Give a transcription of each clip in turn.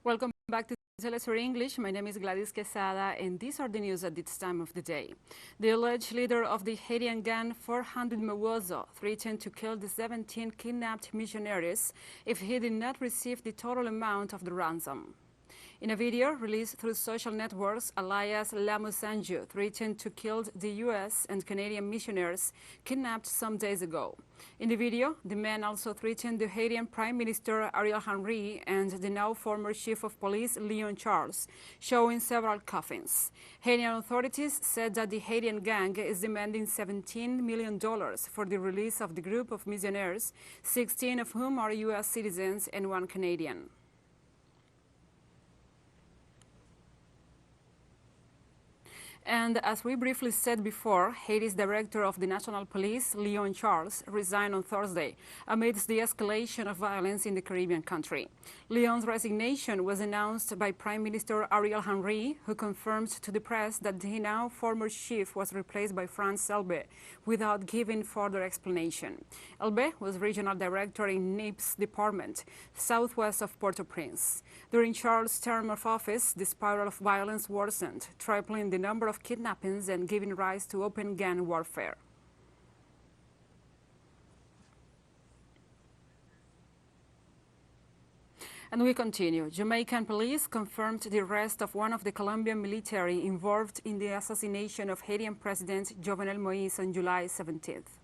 Welcome back to Telesur English. My name is Gladys Quesada, and these are the news at this time of the day. The alleged leader of the Haitian gang 400 Mawozo threatened to kill the 17 kidnapped missionaries if he did not receive the total amount of the ransom. In a video released through social networks, alias Assange threatened to kill the U.S. and Canadian missionaries kidnapped some days ago. In the video, the man also threatened the Haitian Prime Minister Ariel Henry and the now former Chief of Police Leon Charles, showing several coffins. Haitian authorities said that the Haitian gang is demanding $17 million for the release of the group of missionaries, 16 of whom are U.S. citizens and one Canadian. And as we briefly said before, Haiti's director of the National Police, Leon Charles, resigned on Thursday amidst the escalation of violence in the Caribbean country. Leon's resignation was announced by Prime Minister Ariel Henry, who confirmed to the press that the now former chief was replaced by Franz Elbe without giving further explanation. Elbe was regional director in NIP's department, southwest of Port-au-Prince. During Charles' term of office, the spiral of violence worsened, tripling the number of kidnappings and giving rise to open gang warfare. And we continue. Jamaican police confirmed the arrest of one of the Colombian military involved in the assassination of Haitian President Jovenel Moïse on July 17th.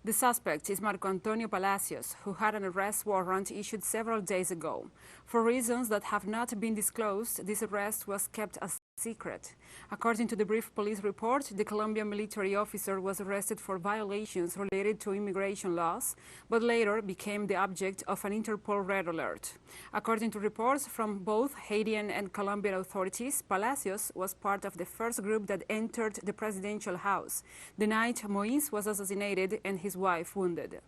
The suspect is Marco Antonio Palacios, who had an arrest warrant issued several days ago. For reasons that have not been disclosed, this arrest was kept a secret. According to the brief police report, the Colombian military officer was arrested for violations related to immigration laws, but later became the object of an Interpol red alert. According to reports from both Haitian and Colombian authorities, Palacios was part of the first group that entered the presidential house the night Moïse was assassinated and his wife wounded.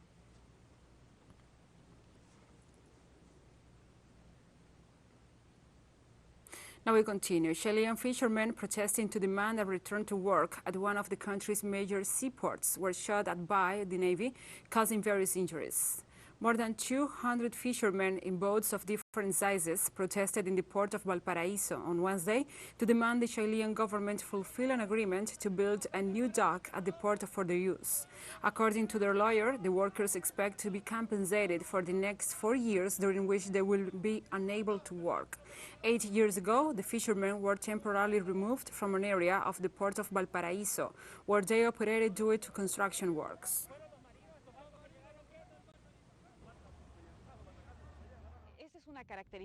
Now we continue. Chilean fishermen protesting to demand a return to work at one of the country's major seaports were shot at by the Navy, causing various injuries. More than 200 fishermen in boats of different sizes protested in the port of Valparaíso on Wednesday to demand the Chilean government fulfill an agreement to build a new dock at the port for their use. According to their lawyer, the workers expect to be compensated for the next 4 years during which they will be unable to work. 8 years ago, the fishermen were temporarily removed from an area of the port of Valparaíso, where they operated due to construction works.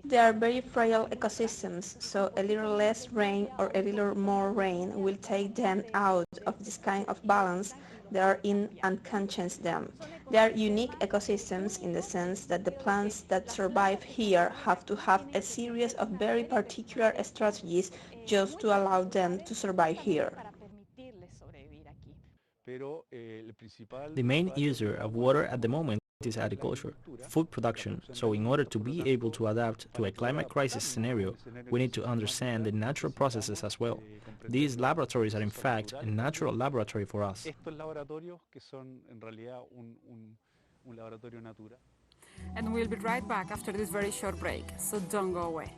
They are very fragile ecosystems, so a little less rain or a little more rain will take them out of this kind of balance they are in and can change them. They are unique ecosystems in the sense that the plants that survive here have to have a series of very particular strategies just to allow them to survive here. The main user of water at the moment is agriculture, food production, so in order to be able to adapt to a climate crisis scenario, we need to understand the natural processes as well. These laboratories are in fact a natural laboratory for us. And we'll be right back after this very short break, so don't go away.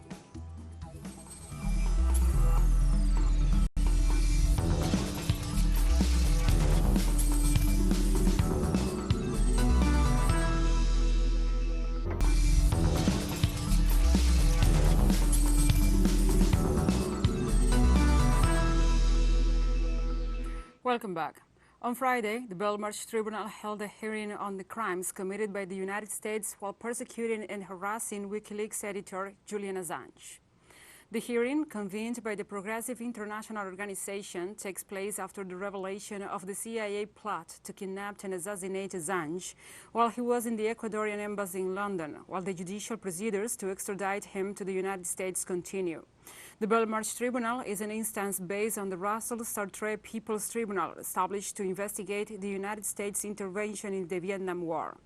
Welcome back. On Friday, the Belmarsh tribunal held a hearing on the crimes committed by the United States while persecuting and harassing WikiLeaks editor Julian Assange. The hearing, convened by the Progressive International Organization, takes place after the revelation of the CIA plot to kidnap and assassinate Assange while he was in the Ecuadorian embassy in London, while the judicial procedures to extradite him to the United States continue. The Belmarsh Tribunal is an instance based on the Russell-Sartre People's Tribunal, established to investigate the United States intervention in the Vietnam War.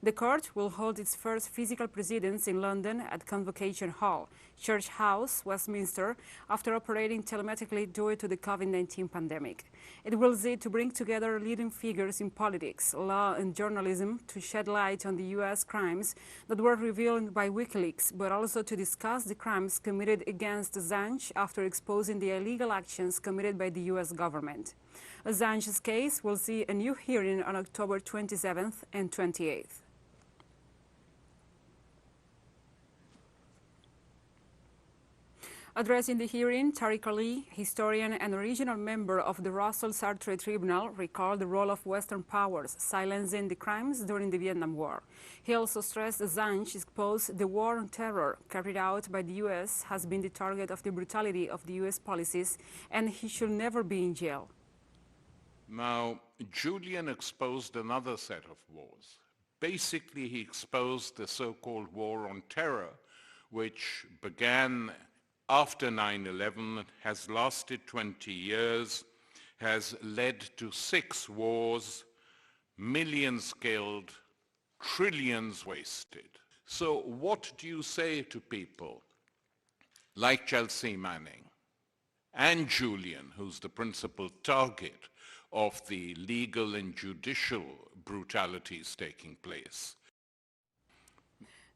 The court will hold its first physical proceedings in London at Convocation Hall, Church House, Westminster, after operating telematically due to the COVID-19 pandemic. It will seek to bring together leading figures in politics, law and journalism to shed light on the U.S. crimes that were revealed by WikiLeaks, but also to discuss the crimes committed against Assange after exposing the illegal actions committed by the U.S. government. Assange's case will see a new hearing on October 27th and 28th. Addressing the hearing, Tariq Ali, historian and original member of the Russell-Sartre Tribunal, recalled the role of Western powers silencing the crimes during the Vietnam War. He also stressed Assange exposed the war on terror carried out by the U.S. has been the target of the brutality of the U.S. policies, and he should never be in jail. Now, Julian exposed another set of wars. Basically, he exposed the so-called war on terror, which began after 9/11, has lasted 20 years, has led to 6 wars, millions killed, trillions wasted. So what do you say to people like Chelsea Manning and Julian, who's the principal target of the legal and judicial brutalities taking place?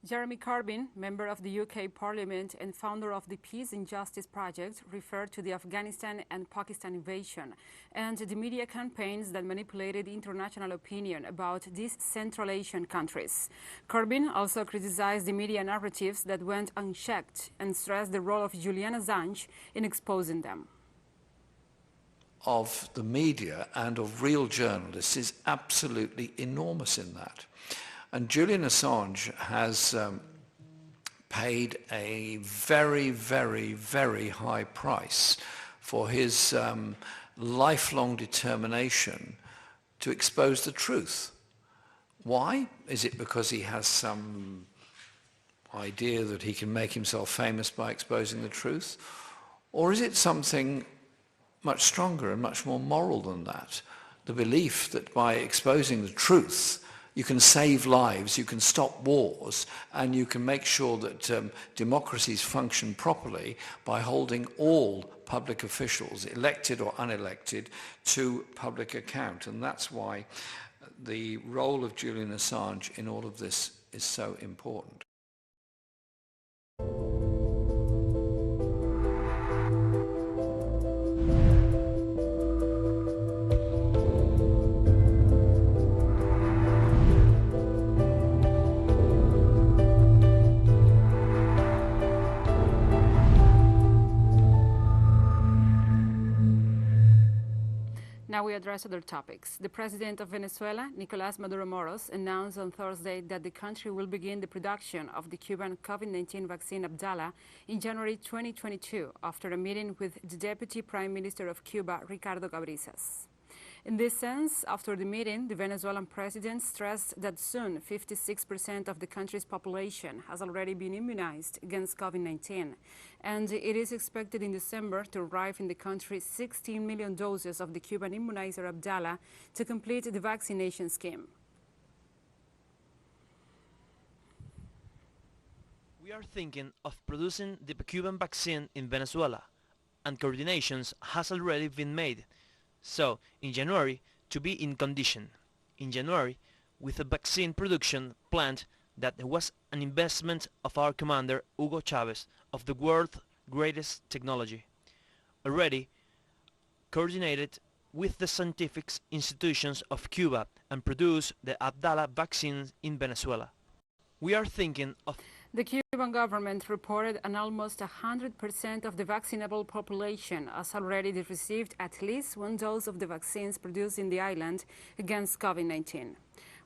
Jeremy Corbyn, member of the UK Parliament and founder of the Peace and Justice Project, referred to the Afghanistan and Pakistan invasion and the media campaigns that manipulated international opinion about these Central Asian countries. Corbyn also criticized the media narratives that went unchecked and stressed the role of Julian Assange in exposing them. Of the media and of real journalists is absolutely enormous in that. And Julian Assange has paid a very, very, very high price for his lifelong determination to expose the truth. Why? Is it because he has some idea that he can make himself famous by exposing the truth? Or is it something much stronger and much more moral than that? The belief that by exposing the truth, you can save lives, you can stop wars, and you can make sure that democracies function properly by holding all public officials, elected or unelected, to public account. And that's why the role of Julian Assange in all of this is so important. Now we address other topics. The president of Venezuela, Nicolás Maduro Moros, announced on Thursday that the country will begin the production of the Cuban COVID-19 vaccine Abdala in January 2022 after a meeting with the Deputy Prime Minister of Cuba, Ricardo Cabrizas. In this sense, after the meeting, the Venezuelan president stressed that soon 56% of the country's population has already been immunized against COVID-19, and it is expected in December to arrive in the country 16 million doses of the Cuban immunizer Abdala to complete the vaccination scheme. We are thinking of producing the Cuban vaccine in Venezuela, and coordinations has already been made. So, in January, to be in condition. In January, with a vaccine production plant that was an investment of our commander Hugo Chavez of the world's greatest technology. Already coordinated with the scientific institutions of Cuba and produce the Abdala vaccine in Venezuela. We are thinking of The Cuban government reported an almost 100% of the vaccinable population has already received at least 1 dose of the vaccines produced in the island against COVID-19.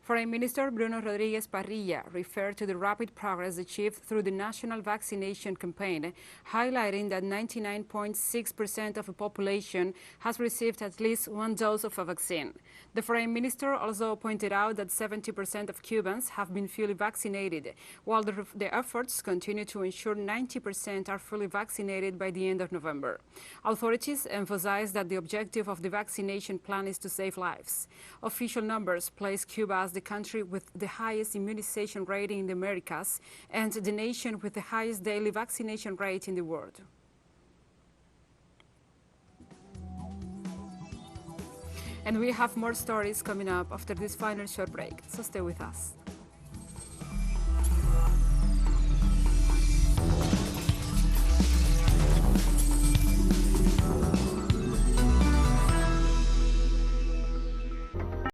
Foreign Minister Bruno Rodríguez Parrilla referred to the rapid progress achieved through the national vaccination campaign, highlighting that 99.6% of the population has received at least 1 dose of a vaccine. The Foreign Minister also pointed out that 70% of Cubans have been fully vaccinated, while the efforts continue to ensure 90% are fully vaccinated by the end of November. Authorities emphasize that the objective of the vaccination plan is to save lives. Official numbers place Cuba as the country with the highest immunization rate in the Americas and the nation with the highest daily vaccination rate in the world. And we have more stories coming up after this final short break, so stay with us.